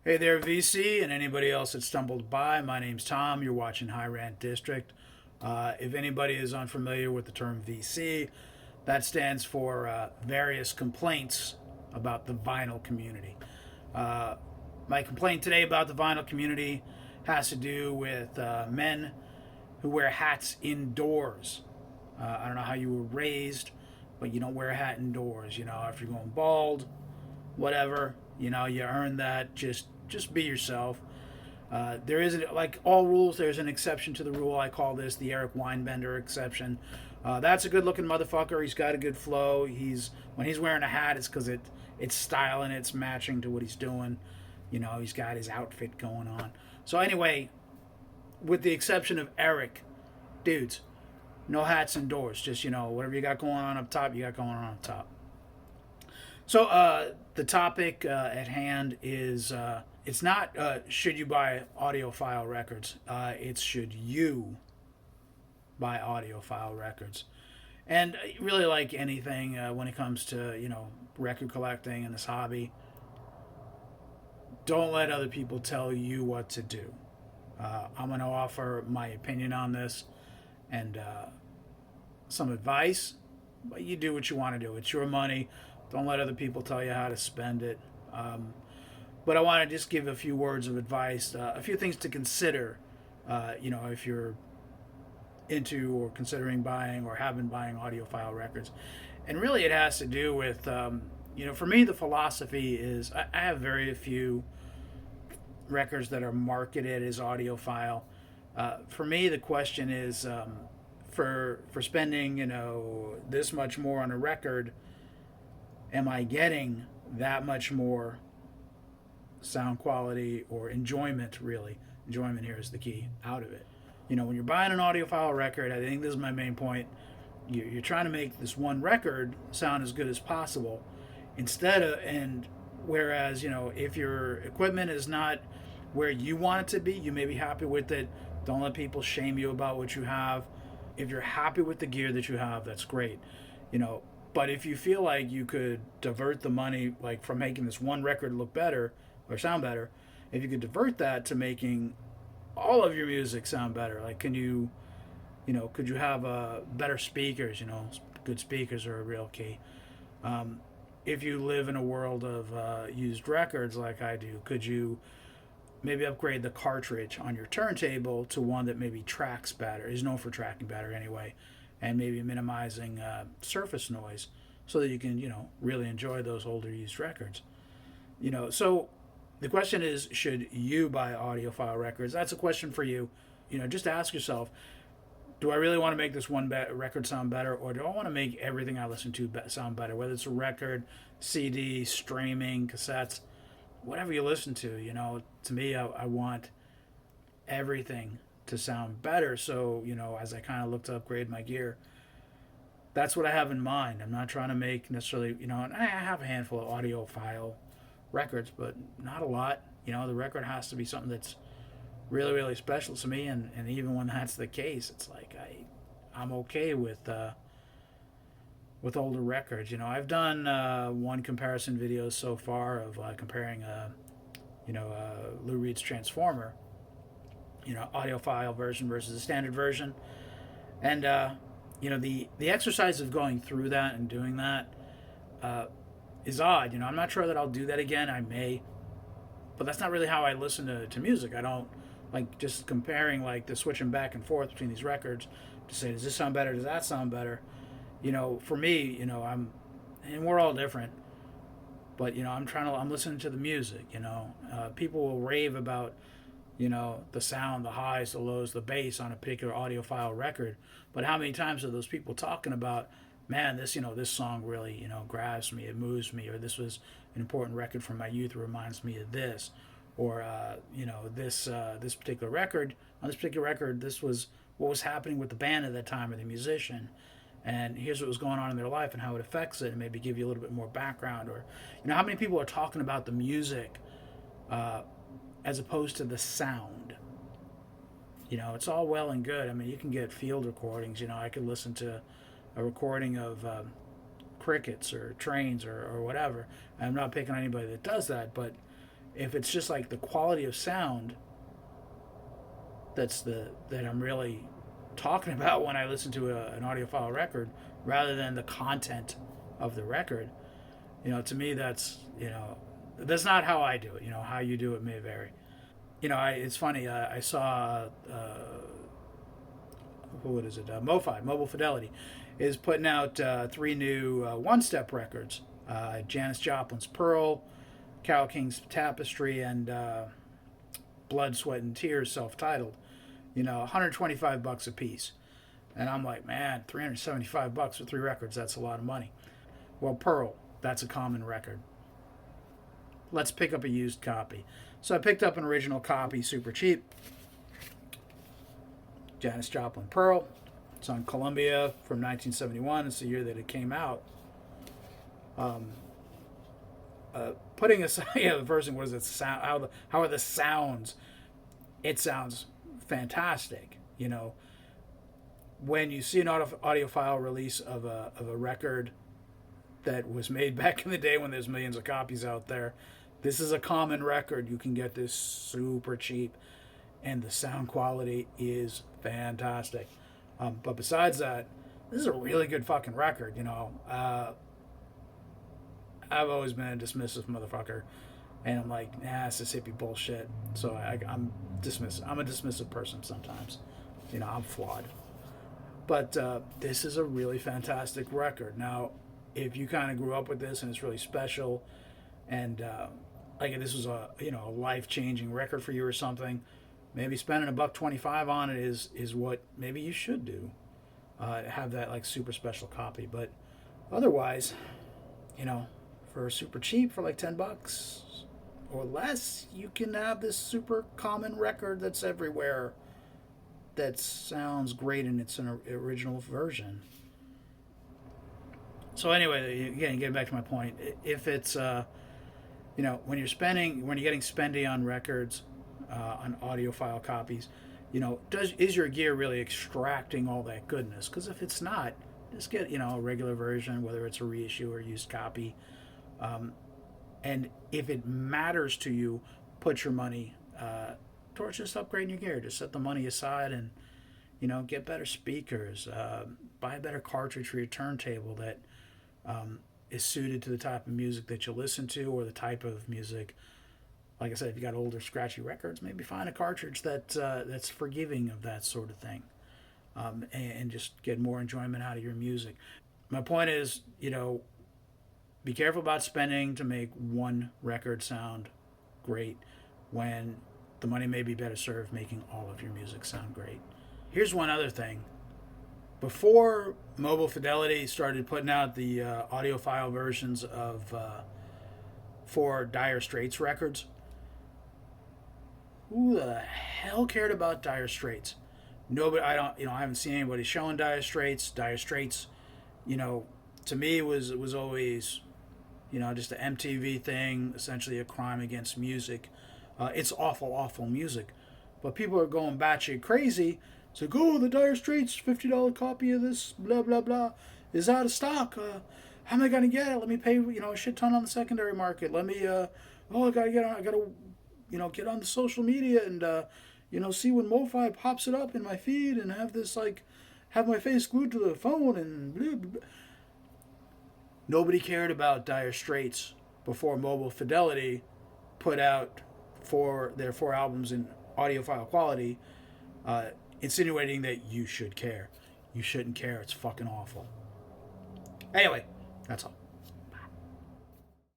Hey there, VC, and anybody else that stumbled by. My name's Tom. You're watching Rant District. If anybody is unfamiliar with the term VC, that stands for various complaints about the vinyl community. My complaint today about the vinyl community has to do with men who wear hats indoors. I don't know how you were raised, but you don't wear a hat indoors. You know, if you're going bald, whatever, you know, you earn that. Just be yourself. There isn't, like all rules, there's an exception to the rule. I call this the Eric Weinbender exception. That's a good looking motherfucker. He's got a good flow. When he's wearing a hat, it's because it's style and it's matching to what he's doing. You know, he's got his outfit going on. So anyway, with the exception of Eric, dudes, no hats indoors. Just, you know, whatever you got going on up top, you got going on up top. So the topic at hand is it's not should you buy audiophile records. It's should you buy audiophile records. And really, like anything when it comes to, you know, record collecting and this hobby, don't let other people tell you what to do. I'm going to offer my opinion on this and some advice, but you do what you want to do. It's your money. Don't let other people tell you how to spend it. But I want to just give a few words of advice, a few things to consider, you know, if you're into or considering buying or have been buying audiophile records. And really it has to do with, you know, for me, the philosophy is I have very few records that are marketed as audiophile. For me, the question is for spending, you know, this much more on a record, am I getting that much more sound quality or enjoyment, really? Enjoyment here is the key, out of it. You know, when you're buying an audiophile record, I think this is my main point, you're trying to make this one record sound as good as possible. Whereas, you know, if your equipment is not where you want it to be, you may be happy with it. Don't let people shame you about what you have. If you're happy with the gear that you have, that's great. You know, but if you feel like you could divert the money, like from making this one record look better or sound better, if you could divert that to making all of your music sound better, like could you have better speakers? You know, good speakers are a real key. If you live in a world of used records like I do, could you maybe upgrade the cartridge on your turntable to one that maybe tracks better, is known for tracking better anyway, and maybe minimizing surface noise so that you can, you know, really enjoy those older used records. You know, so the question is, should you buy audiophile records? That's a question for you. You know, just ask yourself, do I really want to make this one record sound better, or do I want to make everything I listen to sound better, whether it's a record, CD, streaming, cassettes, whatever you listen to? You know, to me, I want everything to sound better. So, you know, as I kind of look to upgrade my gear, that's what I have in mind. I'm not trying to make necessarily, you know, and I have a handful of audiophile records, but not a lot. You know, the record has to be something that's really, really special to me, and even when that's the case, it's like I'm okay with older records. You know, I've done one comparison video so far of comparing, Lou Reed's Transformer, you know, audiophile version versus the standard version, and you know, the exercise of going through that and doing that is odd. You know, I'm not sure that I'll do that again. I may, but that's not really how I listen to music. I don't like just comparing, like the switching back and forth between these records to say, does this sound better? Does that sound better? You know, for me, you know, and we're all different, but you know, I'm listening to the music. You know, people will rave about, you know, the sound, the highs, the lows, the bass on a particular audiophile record, but how many times are those people talking about, man, this, you know, this song really, you know, grabs me, it moves me, or this was an important record from my youth, it reminds me of this, or you know, this particular record, on this particular record, this was what was happening with the band at that time, or the musician, and here's what was going on in their life and how it affects it, and maybe give you a little bit more background. Or, you know, how many people are talking about the music as opposed to the sound? You know, it's all well and good. I mean, you can get field recordings. You know, I could listen to a recording of crickets or trains or whatever. I'm not picking on anybody that does that, but if it's just like the quality of sound that I'm really talking about when I listen to an audiophile record, rather than the content of the record, to me that's not how I do it. How you do it may vary. It's funny. I saw what is it? MoFi, Mobile Fidelity, is putting out 3 new one-step records: Janis Joplin's Pearl, Carole King's Tapestry, and Blood, Sweat, and Tears, self-titled. $125 a piece. And I'm like, man, $375 for 3 records, that's a lot of money. Well, Pearl, that's a common record. Let's pick up a used copy. So I picked up an original copy, super cheap. Janis Joplin Pearl. It's on Columbia from 1971. It's the year that it came out. Putting aside, the first thing, what does it sound? How are the sounds? It sounds fantastic. When you see an audiophile release of a record that was made back in the day when there's millions of copies out there, this is a common record. You can get this super cheap, and the sound quality is fantastic. But besides that, this is a really good fucking record. I've always been a dismissive motherfucker, and I'm like, nah, it's this hippie bullshit. So I'm dismissive. I'm a dismissive person sometimes. I'm flawed. But this is a really fantastic record. Now, if you kind of grew up with this and it's really special, and like this was a life-changing record for you or something, maybe spending $125 on it is what maybe you should do. Have that like super special copy. But otherwise, for super cheap, for like $10 or less, you can have this super common record that's everywhere, that sounds great in its original version. So anyway, again, getting back to my point, if it's when you're getting spendy on records, on audiophile copies, is your gear really extracting all that goodness? Because if it's not, just get a regular version, whether it's a reissue or used copy. And if it matters to you, put your money towards just upgrading your gear. Just set the money aside and get better speakers, buy a better cartridge for your turntable that is suited to the type of music that you listen to, or the type of music. Like I said, if you got older scratchy records, maybe find a cartridge that's forgiving of that sort of thing, and just get more enjoyment out of your music. My point is, be careful about spending to make one record sound great, when the money may be better served making all of your music sound great. Here's one other thing. Before Mobile Fidelity started putting out the audiophile versions of 4 Dire Straits records, who the hell cared about Dire Straits? Nobody. I haven't seen anybody showing Dire Straits. Dire Straits, to me was always, just an MTV thing, essentially a crime against music. It's awful, awful music, but people are going batshit crazy. It's like, oh, the Dire Straits $50 copy of this, blah blah blah, is out of stock. How am I gonna get it? Let me pay, a shit ton on the secondary market. Let me, I gotta get on the social media and, see when MoFi pops it up in my feed and have my face glued to the phone and blah, blah, blah. Nobody cared about Dire Straits before Mobile Fidelity put out their 4 albums in audiophile quality, insinuating that you should care. You shouldn't care. It's fucking awful. Anyway, that's all.